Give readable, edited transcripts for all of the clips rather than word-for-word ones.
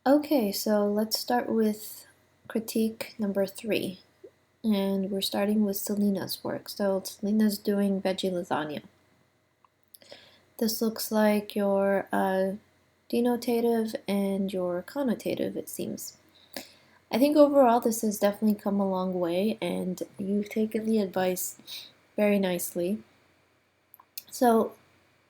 Okay, so let's start with critique number 3. And we're starting with Celina's work. So Celina's doing veggie lasagna. This looks like your denotative and your connotative, it seems. I think overall this has definitely come a long way, and you've taken the advice very nicely. So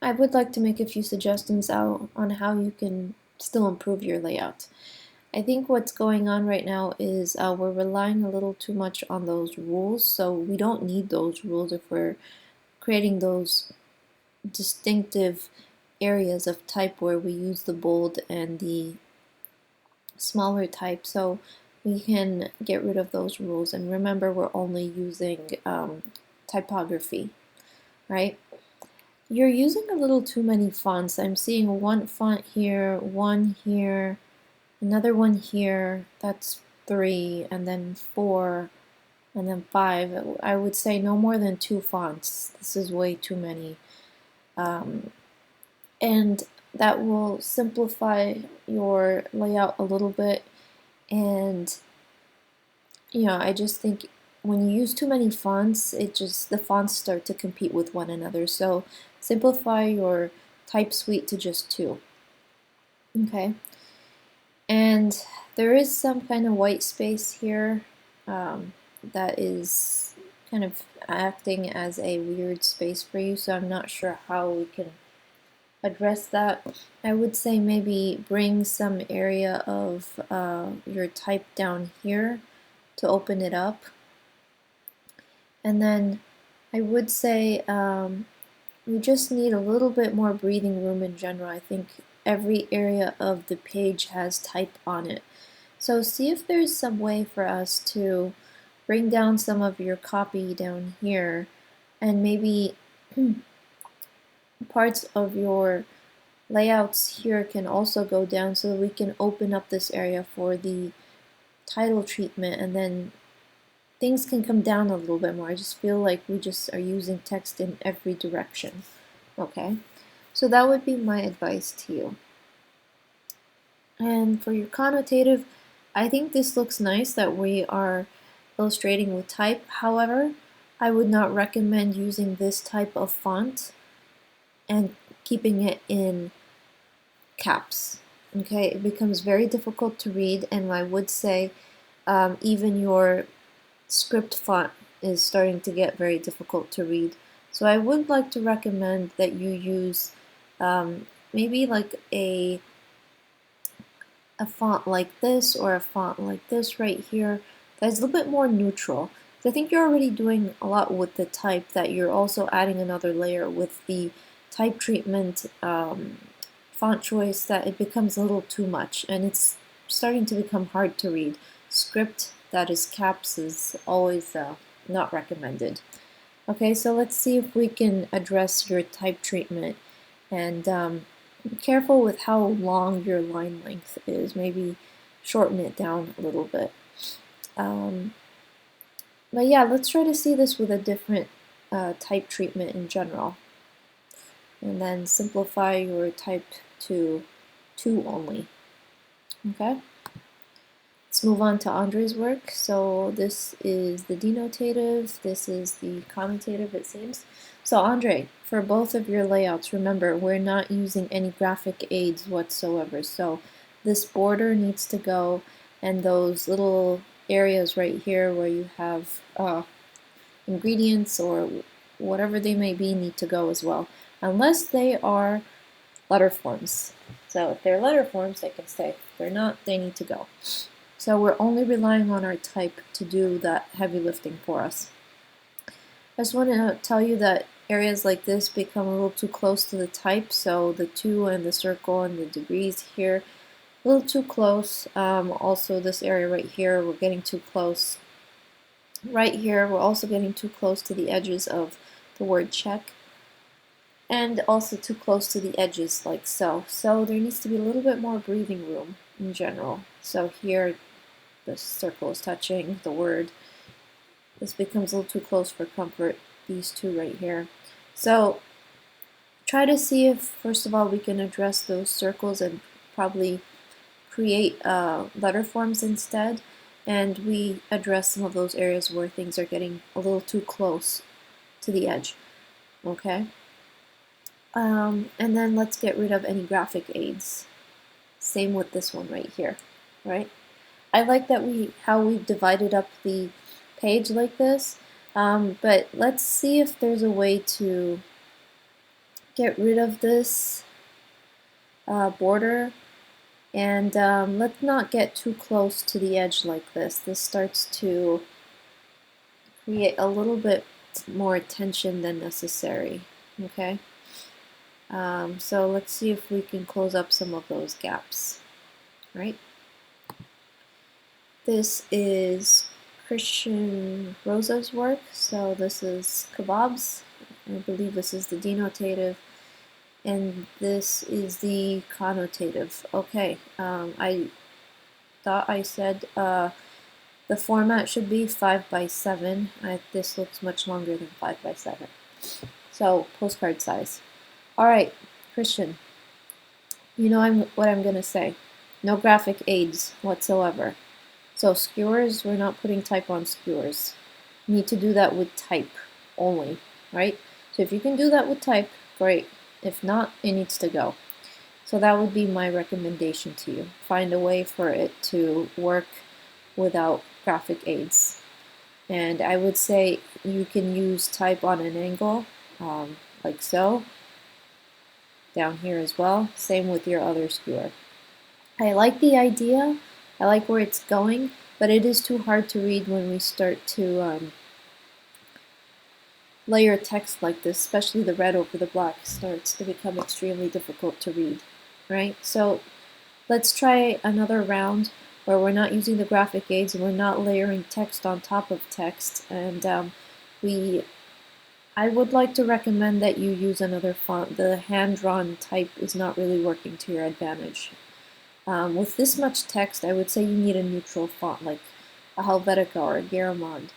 I would like to make a few suggestions out on how you can still improve your layout. I think what's going on right now is we're relying a little too much on those rules, so we don't need those rules if we're creating those distinctive areas of type where we use the bold and the smaller type, so we can get rid of those rules. And remember, we're only using typography, right? You're using a little too many fonts. I'm seeing one font here, one here, another one here, that's 3, and then 4, and then 5. I would say no more than 2 fonts. This is way too many. And that will simplify your layout a little bit. And I just think when you use too many fonts, the fonts start to compete with one another. So simplify your type suite to just 2. Okay. And there is some kind of white space here that is kind of acting as a weird space for you, so I'm not sure how we can address that. I would say maybe bring some area of your type down here to open it up. And then I would say we just need a little bit more breathing room in general. I think every area of the page has type on it. So see if there's some way for us to bring down some of your copy down here, and maybe parts of your layouts here can also go down so that we can open up this area for the title treatment, and then things can come down a little bit more. I just feel like we just are using text in every direction. Okay, so that would be my advice to you. And for your connotative, I think this looks nice that we are illustrating with type. However, I would not recommend using this type of font and keeping it in caps. Okay, it becomes very difficult to read, and I would say even your script font is starting to get very difficult to read. So I would like to recommend that you use maybe like a font like this, or a font like this right here that's a little bit more neutral. So I think you're already doing a lot with the type, that you're also adding another layer with the type treatment font choice, that it becomes a little too much and it's starting to become hard to read. Script that is caps is always not recommended. Okay, so let's see if we can address your type treatment, and be careful with how long your line length is. Maybe shorten it down a little bit. But yeah, let's try to see this with a different type treatment in general. And then simplify your type to 2 only. Okay? Let's move on to Andrei's work. So this is the denotative, this is the connotative, it seems. So Andrei, for both of your layouts, remember, we're not using any graphic aids whatsoever. So this border needs to go, and those little areas right here where you have ingredients or whatever they may be need to go as well, unless they are letter forms. So if they're letter forms, they can stay. If they're not, they need to go. So we're only relying on our type to do that heavy lifting for us. I just want to tell you that areas like this become a little too close to the type, so the 2 and the circle and the degrees here, a little too close. Also this area right here, we're getting too close. Right here, we're also getting too close to the edges of the word check, and also too close to the edges like so. So there needs to be a little bit more breathing room in general. So here, the circle is touching the word. This becomes a little too close for comfort, these 2 right here. So try to see if, first of all, we can address those circles and probably create letter forms instead, and we address some of those areas where things are getting a little too close to the edge. Okay. And then let's get rid of any graphic aids. Same with this one right here, right? I like that how we've divided up the page like this, but let's see if there's a way to get rid of this border, and let's not get too close to the edge like this. This starts to create a little bit more tension than necessary, okay? So let's see if we can close up some of those gaps, right? This is Christian Rosas' work, so this is kebabs. I believe this is the denotative, and this is the connotative. Okay, I thought I said the format should be 5 by 7. This looks much longer than 5 by 7. So, postcard size. Alright, Christian, you know what I'm going to say. No graphic aids whatsoever. So skewers, we're not putting type on skewers. You need to do that with type only, right? So if you can do that with type, great. If not, it needs to go. So that would be my recommendation to you. Find a way for it to work without graphic aids. And I would say you can use type on an angle, like so, down here as well. Same with your other skewer. I like the idea, I like where it's going, but it is too hard to read when we start to layer text like this, especially the red over the black starts to become extremely difficult to read, right? So let's try another round where we're not using the graphic aids and we're not layering text on top of text, and I would like to recommend that you use another font. The hand-drawn type is not really working to your advantage. With this much text, I would say you need a neutral font like a Helvetica or a Garamond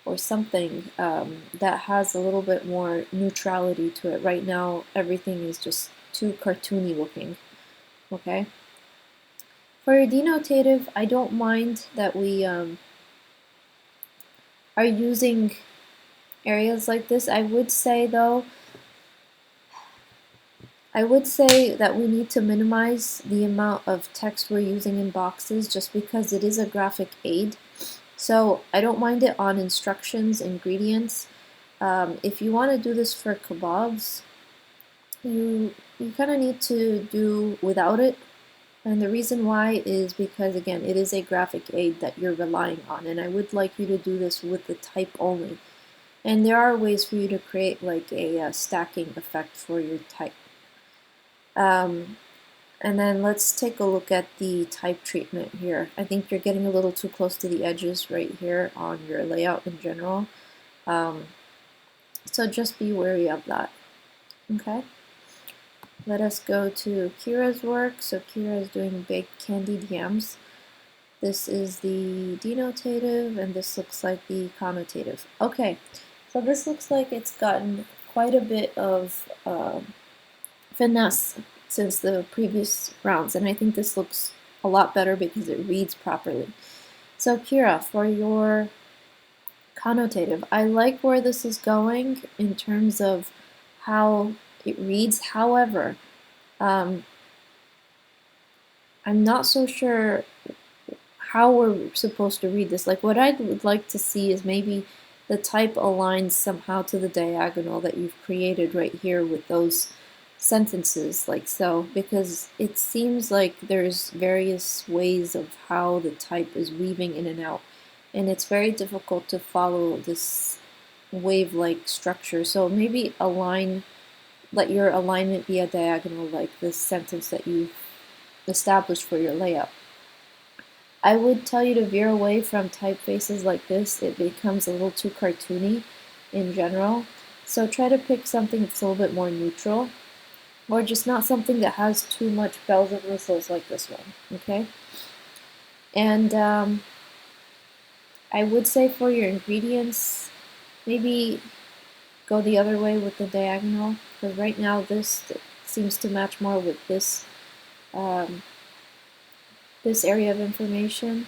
or something that has a little bit more neutrality to it. Right now, everything is just too cartoony looking, okay? For your denotative, I don't mind that we are using areas like this. I would say, though, that we need to minimize the amount of text we're using in boxes just because it is a graphic aid. So I don't mind it on instructions, ingredients. If you want to do this for kebabs, you kind of need to do without it. And the reason why is because, again, it is a graphic aid that you're relying on. And I would like you to do this with the type only. And there are ways for you to create like a stacking effect for your type. And then let's take a look at the type treatment here. I think you're getting a little too close to the edges right here on your layout in general. So just be wary of that. Okay. Let us go to Kira's work. So Kira is doing baked candied yams. This is the denotative, and this looks like the connotative. Okay, so this looks like it's gotten quite a bit of finesse since the previous rounds, and I think this looks a lot better because it reads properly. So Kira, for your connotative, I like where this is going in terms of how it reads. However, I'm not so sure how we're supposed to read this. Like, what I would like to see is maybe the type aligns somehow to the diagonal that you've created right here with those sentences, like so, because it seems like there's various ways of how the type is weaving in and out, and it's very difficult to follow this wave-like structure. So maybe let your alignment be a diagonal like this sentence that you've established for your layout. I would tell you to veer away from typefaces like this. It becomes a little too cartoony in general. So try to pick something that's a little bit more neutral, or just not something that has too much bells and whistles like this one, okay? And I would say for your ingredients, maybe go the other way with the diagonal, because right now this seems to match more with this this area of information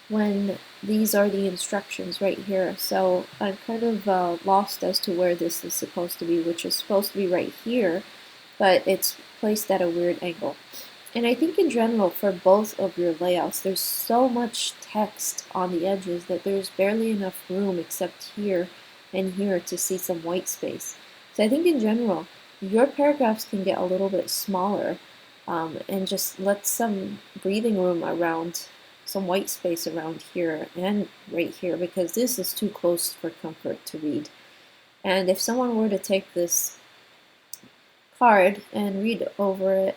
when these are the instructions right here. So I'm kind of lost as to where this is supposed to be, which is supposed to be right here, but it's placed at a weird angle. And I think in general for both of your layouts, there's so much text on the edges that there's barely enough room except here and here to see some white space. So I think in general, your paragraphs can get a little bit smaller and just let some breathing room around, some white space around here and right here, because this is too close for comfort to read. And if someone were to take this card and read over it,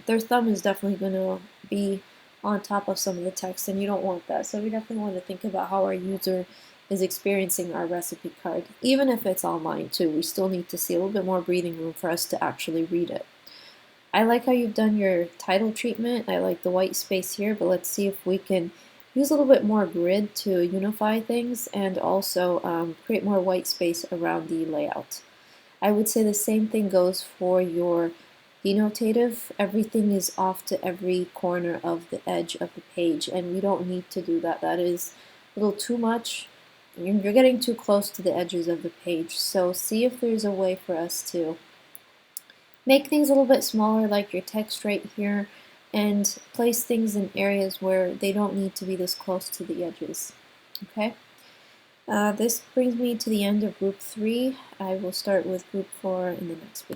their thumb is definitely going to be on top of some of the text, and you don't want that. So we definitely want to think about how our user is experiencing our recipe card. Even if it's online too, we still need to see a little bit more breathing room for us to actually read it. I like how you've done your title treatment. I like the white space here, but let's see if we can use a little bit more grid to unify things and also create more white space around the layout. I would say the same thing goes for your denotative. Everything is off to every corner of the edge of the page, and we don't need to do that. That is a little too much. You're getting too close to the edges of the page. So see if there's a way for us to make things a little bit smaller, like your text right here, and place things in areas where they don't need to be this close to the edges. Okay? This brings me to the end of group 3. I will start with group 4 in the next video.